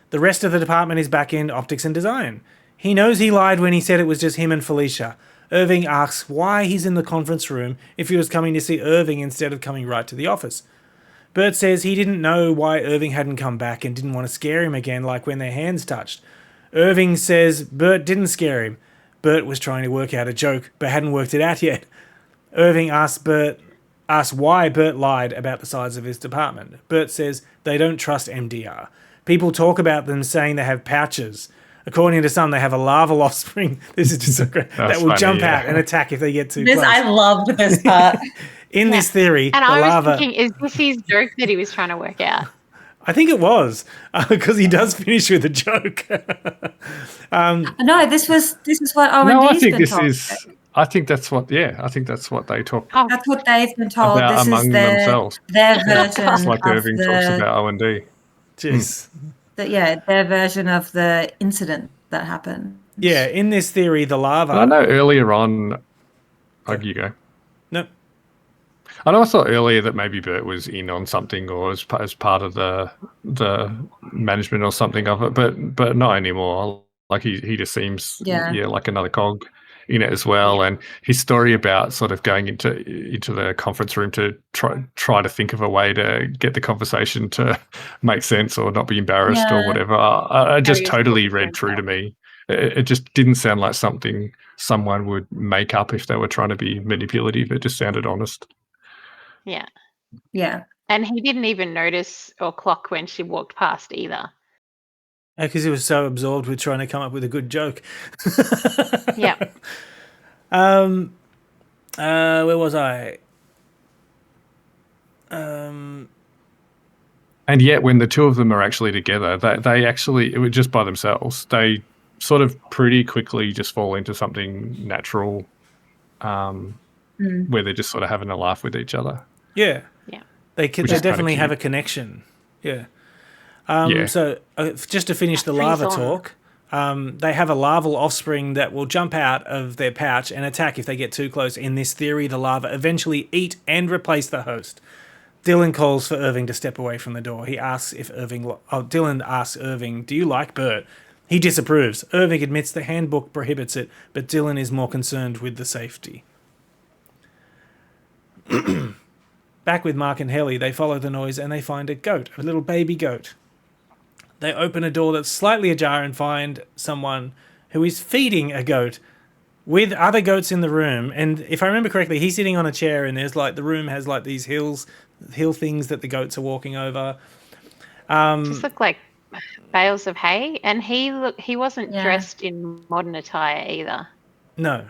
The rest of the department is back in Optics and Design. He knows he lied when he said it was just him and Felicia. Irving asks why he's in the conference room if he was coming to see Irving instead of coming right to the office. Bert says he didn't know why Irving hadn't come back and didn't want to scare him again like when their hands touched. Irving says Bert didn't scare him. Bert was trying to work out a joke but hadn't worked it out yet. Irving asks Bert asks why Bert lied about the size of his department. Bert says they don't trust MDR. People talk about them saying they have pouches. According to some, they have a larval offspring. This is just so great. that will funny, jump yeah. out and attack if they get too This close. I loved this part. In this theory, And the I was larva... thinking, is this his joke that he was trying to work out? I think it was, because he does finish with a joke. No, this is what Owen No, I D's think been this told. is. I think that's what. Yeah, I think that's what they talk Oh, That's what they've been told. about This is among themselves. their version It's like of Irving talks the, about O&D. Jeez. their version of the incident that happened. Yeah, in this theory, the larva... I know earlier on. Oh, you go. No, I know I thought earlier that maybe Bert was in on something or as part of the management or something of it, but not anymore. Like he just seems like another cog in it as well. And his story about sort of going into the conference room to try to think of a way to get the conversation to make sense or not be embarrassed or whatever. I just totally read true to me. It just didn't sound like something someone would make up if they were trying to be manipulative. It just sounded honest. yeah. Yeah. And he didn't even notice or clock when she walked past either. because he was so absorbed with trying to come up with a good joke. Yeah. Where was I? And yet, when the two of them are actually together, they actually, it was just by themselves, they sort of pretty quickly just fall into something natural where they're just sort of having a laugh with each other. Yeah. Yeah. They Which is definitely kinda have a cute. connection. Yeah. Yeah. So just to finish the larva Freeze on. talk, they have a larval offspring that will jump out of their pouch and attack if they get too close. In this theory, the larva eventually eat and replace the host. Dylan calls for Irving to step away from the door. He asks if Dylan asks Irving, "Do you like Bert?" He disapproves. Irving admits the handbook prohibits it, but Dylan is more concerned with the safety. Back with Mark and Helly, they follow the noise and they find a goat, a little baby goat. They open a door that's slightly ajar and find someone who is feeding a goat with other goats in the room. And if I remember correctly, he's sitting on a chair and there's the room has these hill things that the goats are walking over. Just look like bales of hay. And he wasn't Yeah. dressed in modern attire either. No,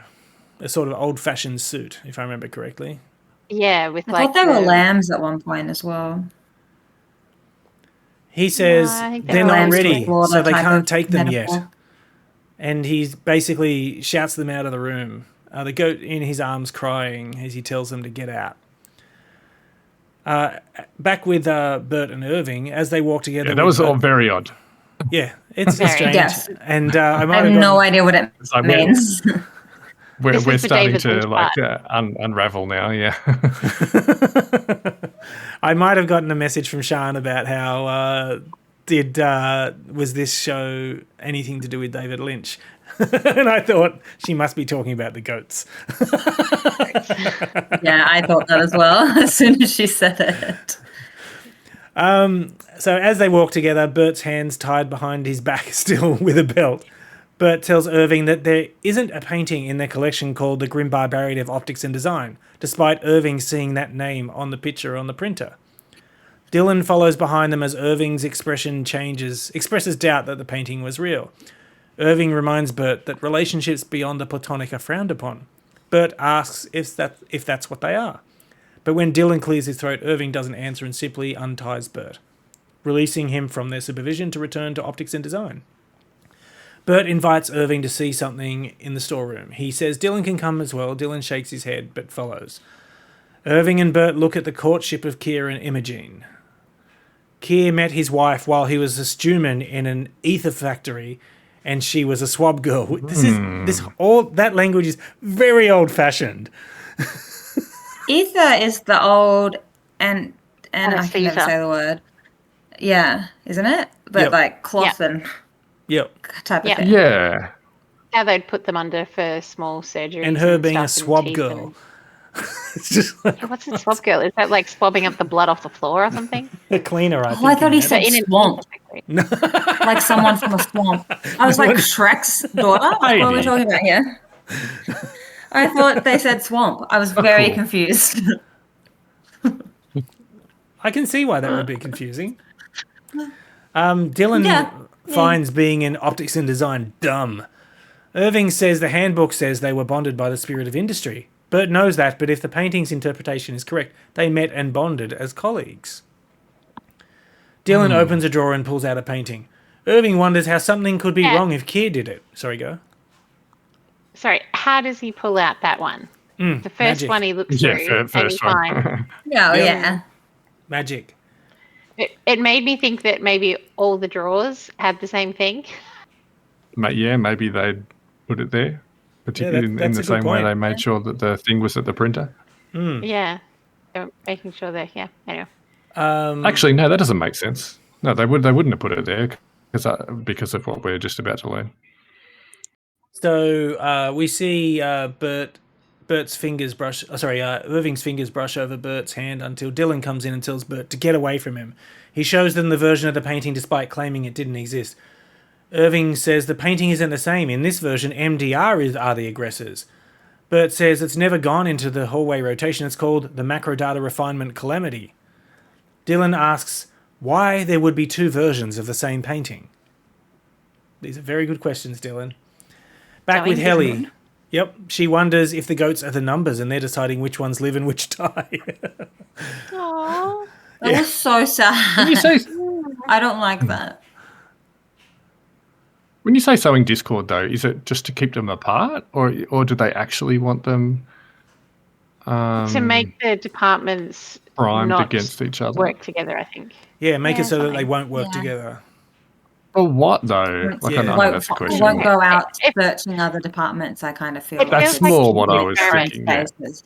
a sort of old-fashioned suit, if I remember correctly. Yeah, with I like thought they were lambs at one point as well. He says I think they're they're not lambs ready, with water so they type can't of take them yet. metaphor. And he basically shouts them out of the room. The goat in his arms crying as he tells them to get out. Back with Bert and Irving, as they walk together. Yeah, that was all very odd. Yeah, it's Very. strange. Yes. And I I might have have no gotten, idea what it It's like means. we're This is the starting David to Lynch like part. unravel now. Yeah. I might have gotten a message from Sean about how was this show anything to do with David Lynch? And I thought she must be talking about the goats. Yeah, I thought that as well as soon as she said it. So as they walk together, Bert's hands tied behind his back still with a belt. Bert tells Irving that there isn't a painting in their collection called The Grim Barbarian of Optics and Design, despite Irving seeing that name on the picture on the printer. Dylan follows behind them as Irving's expresses doubt that the painting was real. Irving reminds Bert that relationships beyond the platonic are frowned upon. Bert asks if that's what they are. But when Dylan clears his throat, Irving doesn't answer and simply unties Bert, releasing him from their supervision to return to Optics and Design. Bert invites Irving to see something in the storeroom. He says Dylan can come as well. Dylan shakes his head but follows. Irving and Bert look at the courtship of Keir and Imogene. Keir met his wife while he was a stewman in an ether factory, and she was a swab girl. That language is very old-fashioned. Ether is the old and I can never Anesthesia. say the word. Yeah, isn't it? But Yep. like cloth and Yep. type of Yep. thing. Yeah. How they'd put them under for small surgeries. And her being a stuff and swab teeth girl. It's just like What's a swab girl? Is that like swabbing up the blood off the floor or something? a cleaner, I think. I thought he in said that. In an swamp, specifically. like someone from a swamp. I was like Shrek's daughter. What are we talking about here? I thought they said swamp. I was very confused. I can see why that would be confusing. Dylan Yeah. finds being in optics and design dumb. Irving says the handbook says they were bonded by the spirit of industry. Bert knows that, but if the painting's interpretation is correct, they met and bonded as colleagues. Dylan opens a drawer and pulls out a painting. Irving wonders how something could be wrong if Keir did it. Sorry, go. Sorry, how does he pull out that one? The first magic. one he looks through and he first one. finds. Yeah. Magic. It made me think that maybe all the drawers had the same thing. Maybe they'd put it there, particularly in that's the a good same way point. they made sure that the thing was at the printer. Yeah. They're making sure that, anyway. Actually, no, that doesn't make sense. No, they wouldn't have put it there because of what we're just about to learn. So we see Irving's fingers brush over Bert's hand until Dylan comes in and tells Bert to get away from him. He shows them the version of the painting despite claiming it didn't exist. Irving says the painting isn't the same. In this version, MDR are the aggressors. Bert says it's never gone into the hallway rotation. It's called the Macro Data Refinement Calamity. Dylan asks why there would be two versions of the same painting. These are very good questions, Dylan. Back with Helly. Yep, she wonders if the goats are the numbers and they're deciding which ones live and which die. Aww. That was so sad. When you say I don't like that. when you say sowing discord, though, is it just to keep them apart, or do they actually want them To make the departments primed not against each other? work together, I think. Yeah, make it so that they something. won't work Yeah. together. For what though? Like, I know Won't- that's a question. won't go out searching other departments, I kind of feel. It That's feels like more what I was experiment thinking. Yeah. Spaces.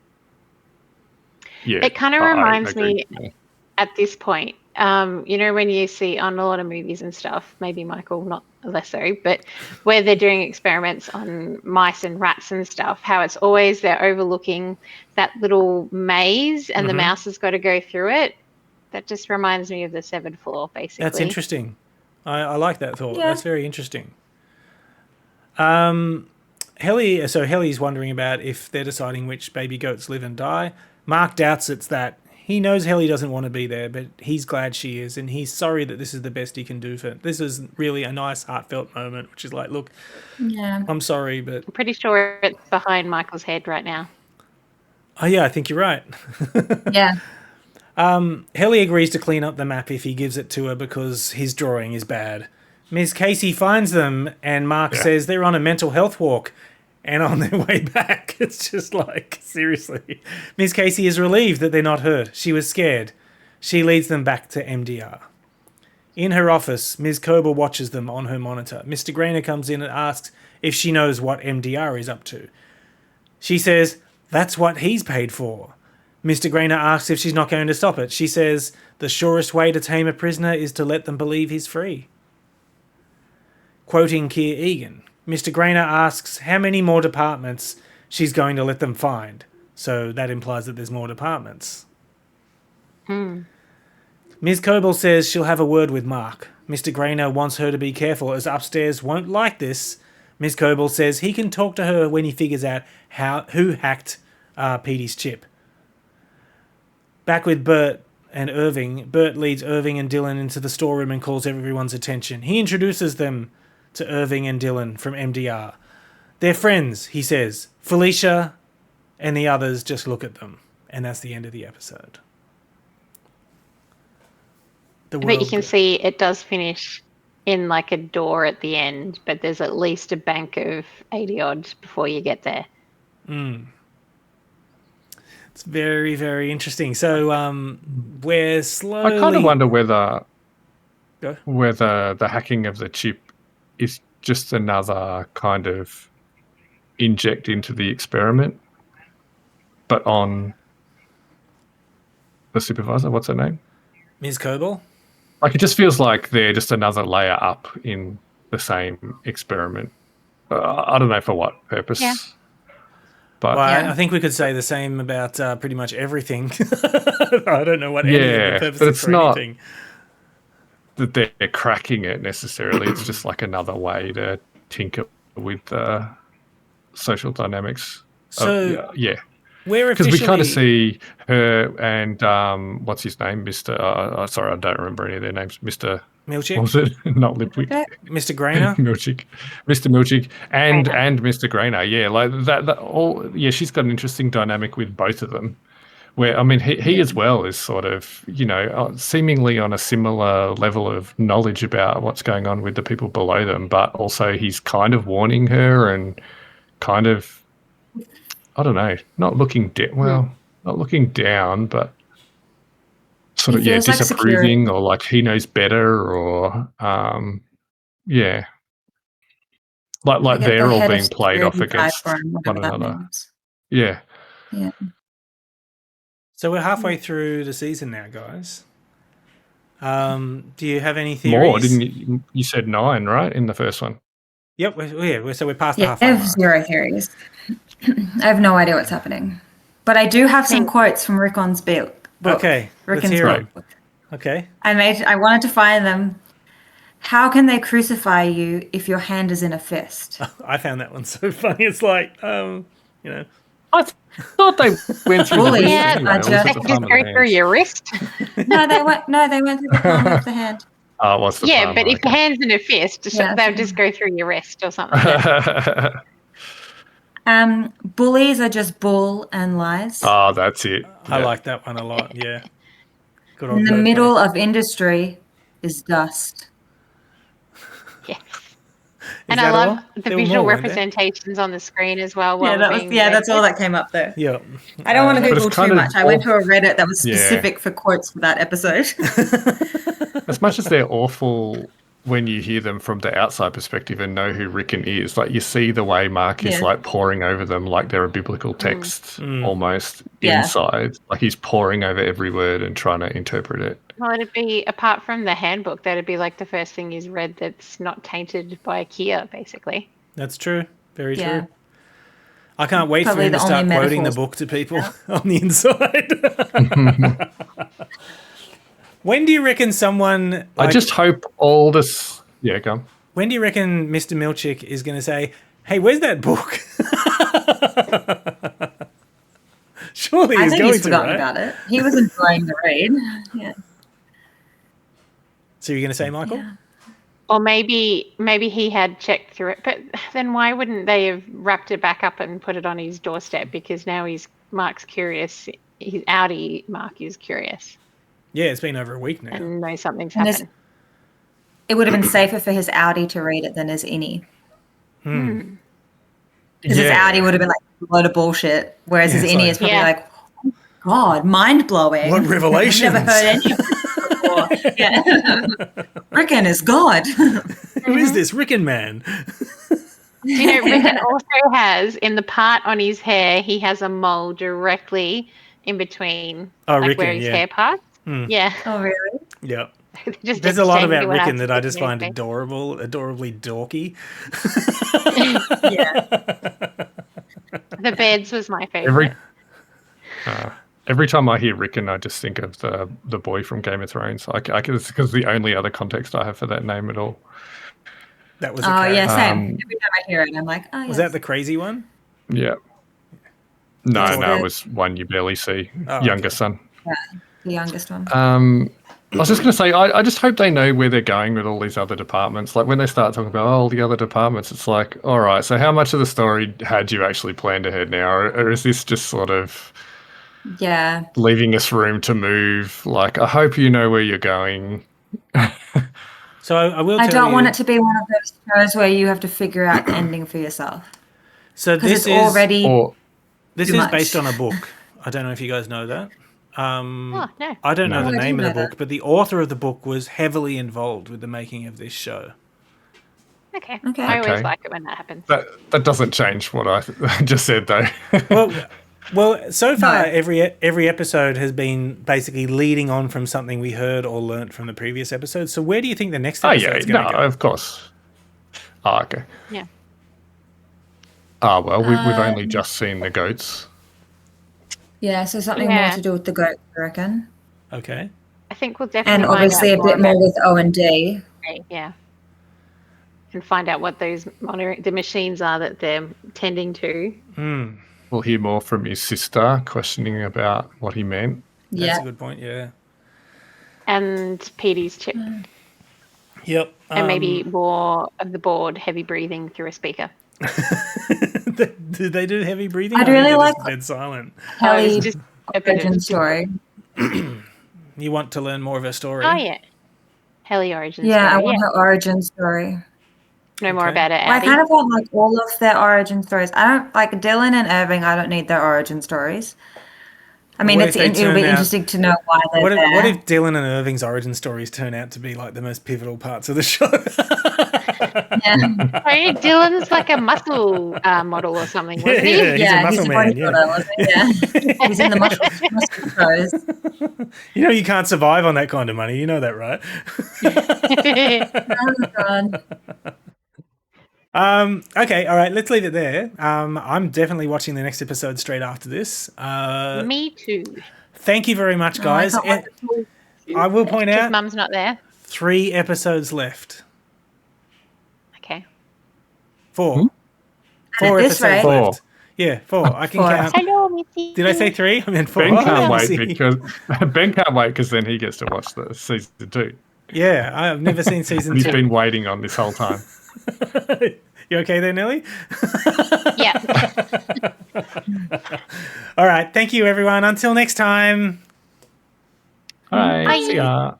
Yeah, It kind of I reminds agree. me at this point, when you see on a lot of movies and stuff, maybe Michael, not less so, but where they're doing experiments on mice and rats and stuff, how it's always they're overlooking that little maze and the mouse has got to go through it. That just reminds me of the severed floor, basically. That's interesting. I like that thought. Yeah. That's very interesting. Helly's wondering about if they're deciding which baby goats live and die. Mark doubts it's that. He knows Helly doesn't want to be there, but he's glad she is, and he's sorry that this is the best he can do for her. This is really a nice, heartfelt moment, which is like, look, Yeah. I'm sorry, but... I'm pretty sure it's behind Michael's head right now. Oh, yeah, I think you're right. Yeah. Helly agrees to clean up the map if he gives it to her because his drawing is bad. Ms. Casey finds them, and Mark says they're on a mental health walk and on their way back. It's just like, seriously. Ms. Casey is relieved that they're not hurt. She was scared. She leads them back to MDR. In her office, Ms. Kober watches them on her monitor. Mr. Grainer comes in and asks if she knows what MDR is up to. She says, that's what he's paid for. Mr. Grainer asks if she's not going to stop it. She says, the surest way to tame a prisoner is to let them believe he's free. Quoting Keir Egan, Mr. Grainer asks how many more departments she's going to let them find. So that implies that there's more departments. Ms. Coble says she'll have a word with Mark. Mr. Grainer wants her to be careful as Upstairs won't like this. Ms. Coble says he can talk to her when he figures out who hacked Petey's chip. Back with Bert and Irving, Bert leads Irving and Dylan into the storeroom and calls everyone's attention. He introduces them to Irving and Dylan from MDR. They're friends, he says. Felicia and the others just look at them. And that's the end of the episode. But you can see it does finish in like a door at the end, but there's at least a bank of 80 odd before you get there. It's very, very interesting. So we're slowly... I kind of wonder whether Go. the hacking of the chip is just another kind of inject into the experiment, but on the supervisor. What's her name? Ms. Coble? Like, it just feels like they're just another layer up in the same experiment. I don't know for what purpose. Yeah. But Well, I think we could say the same about pretty much everything. I don't know what any of the purpose but is it's for not anything. that they're cracking it necessarily. It's just like another way to tinker with social dynamics. So- yeah. We're Because officially... we kind of see her and what's his name, Mr. Sorry, I don't remember any of their names. Mr. Milchick? What was it? Not Lipwick. Okay. Mr. Grainer? Milchick, Mr. Milchick, and Grainer. Mr. Grainer. Yeah, like that. All. Yeah, she's got an interesting dynamic with both of them. Where I mean, he as well is sort of seemingly on a similar level of knowledge about what's going on with the people below them, but also he's kind of warning her and kind of, I don't know, not looking down, but sort of feels like disapproving, security. or like he knows better, or yeah. Like get they're the all head of being played off security guy against for him, one whatever that another. means. Yeah. Yeah. So we're halfway through the season now, guys. Do you have any theories? More, didn't you? You said 9, right, in the first one? Yep. So we're past the Yeah, I halfway have mark. 0 theories. I have no idea what's happening. But I do have some quotes from Rickon's book. Okay, let's hear it. book. Okay. I wanted to find them. How can they crucify you if your hand is in a fist? I found that one so funny. It's like, I thought they went through the Bullies wrist Yeah, anyway, or was just- it They the can palm just of go the through hand? your wrist. No, they went through the palm of the hand. Oh, what's the Yeah, palm? but if Okay. your hand's in a fist, Yeah, they'll so- just go through your wrist or something. Bullies are just bull and lies. Oh, that's it. I Yeah. like that one a lot. Yeah. Good old In the wordplay. middle of industry is dust. Yes. Is And that I love all? the There were visual more, weren't there? representations on the screen as well. Yeah, while being that's all read. that came up there. Yeah. I don't want to But Google it's kind too of much. I went to a Reddit that was Yeah. specific for quotes for that episode. As much as they're awful when you hear them from the outside perspective and know who Rickon is, like you see the way Mark is Yeah. like poring over them like they're a biblical text almost Yeah. inside. Like he's poring over every word and trying to interpret it. Well, it'd be, apart from the handbook, that'd be like the first thing he's read that's not tainted by Kia, basically. That's true. Very Yeah. true. I can't wait Probably for him to the start only quoting the metaphors. book to people on the inside. When do you reckon someone... I like, just hope all this... Yeah, go on. When do you reckon Mr. Milchick is going to say, hey, where's that book? Surely I he's think going he's to, forgotten right? about it. He was enjoying the read. Yeah. So you're going to say, Michael? Yeah. Or maybe he had checked through it, but then why wouldn't they have wrapped it back up and put it on his doorstep? Because now Mark's curious. His Audi Mark is curious Yeah, it's been over a week now. and knows something's And this- happened. It would have been safer for his Audi to read it than his innie. Because his Audi would have been like a load of bullshit, whereas his it's innie like- is probably Yeah. like, oh, God, mind blowing. What revelations? I've never heard any of this before. Yeah. Rickon is God. Who is this Rickon man? Do you know, Rickon also has, in the part on his hair, he has a mole directly in between where Rickon, his yeah. hair parts. Yeah. Oh, really? Yeah. Just There's a lot exchanging about one Rickon that I after just the find next. adorably dorky. Yeah. The beds was my favorite. Every time I hear Rickon, I just think of the boy from Game of Thrones. It's because the only other context I have for that name at all. That was a Oh, character. yeah, same. Every time I hear it, I'm like, oh, Was yes. that the crazy one? Yeah. No, That's it good. was one you barely see. Oh, Younger okay. son. the youngest one? I was just going to say, I just hope they know where they're going with all these other departments. Like when they start talking about all the other departments, it's like, all right, so how much of the story had you actually planned ahead now? Or is this just sort of Yeah. leaving us room to move? Like, I hope you know where you're going. So I will tell I don't you. want it to be one of those shows where you have to figure out the ending for yourself. So Because this it's is already... Or this too is much. based on a book. I don't know if you guys know that. Oh, no. I don't know No. the I name didn't of the know book, that. but the author of the book was heavily involved with the making of this show. Okay. Okay. I always Okay. like it when that happens. that doesn't change what I just said, though. Well, so far No. every episode has been basically leading on from something we heard or learnt from the previous episode. So where do you think the next Oh, episode yeah, is going no, to go? of course. Oh, okay. Yeah. Oh, well, we've only just seen the goats. Yeah, so something Yeah. more to do with the goat, I reckon. Okay. I think we'll definitely And find obviously out a bit about more with O&D. it, yeah. And find out what those the machines are that they're tending to. we'll hear more from his sister questioning about what he meant. That's Yeah. a good point, yeah. And Petey's chip. Yep. And maybe more of the board heavy breathing through a speaker. Do they do heavy breathing? I'd I think really they're like- just dead silent. Kelly it's just origin story. You want to learn more of her story? Oh, yeah. Helly origin Yeah, I story. want her origin story. Know more Okay. about it, Well, I Abby. kind of want like all of their origin stories. I don't like Dylan and Irving. I don't need their origin stories. I mean, What if they it'll turn be out- interesting to know why they're What there. if Dylan and Irving's origin stories turn out to be like the most pivotal parts of the show? Yeah, Sorry, Dylan's like a muscle model or something, wasn't he? Yeah. He's a muscle man, bodybuilder, wasn't he? Yeah. He's in the muscle shows. You know you can't survive on that kind of money. You know that, right? Oh, God. Okay, all right, let's leave it there. I'm definitely watching the next episode straight after this. Me too. Thank you very much, guys. I can't And I will point Because out Mum's not there. 3 episodes left. Okay. 4. 4 At this episodes rate- Four. left. Yeah, 4. I can 4. count. Hello, Missy. Did I say 3? I meant 4. Ben can't Missy. wait because then he gets to watch the season 2. Yeah, I've never seen season And he's 2. been waiting on this whole time. You okay there, Nelly? Yeah. All right, thank you, everyone. Until next time. All right, Bye. see ya.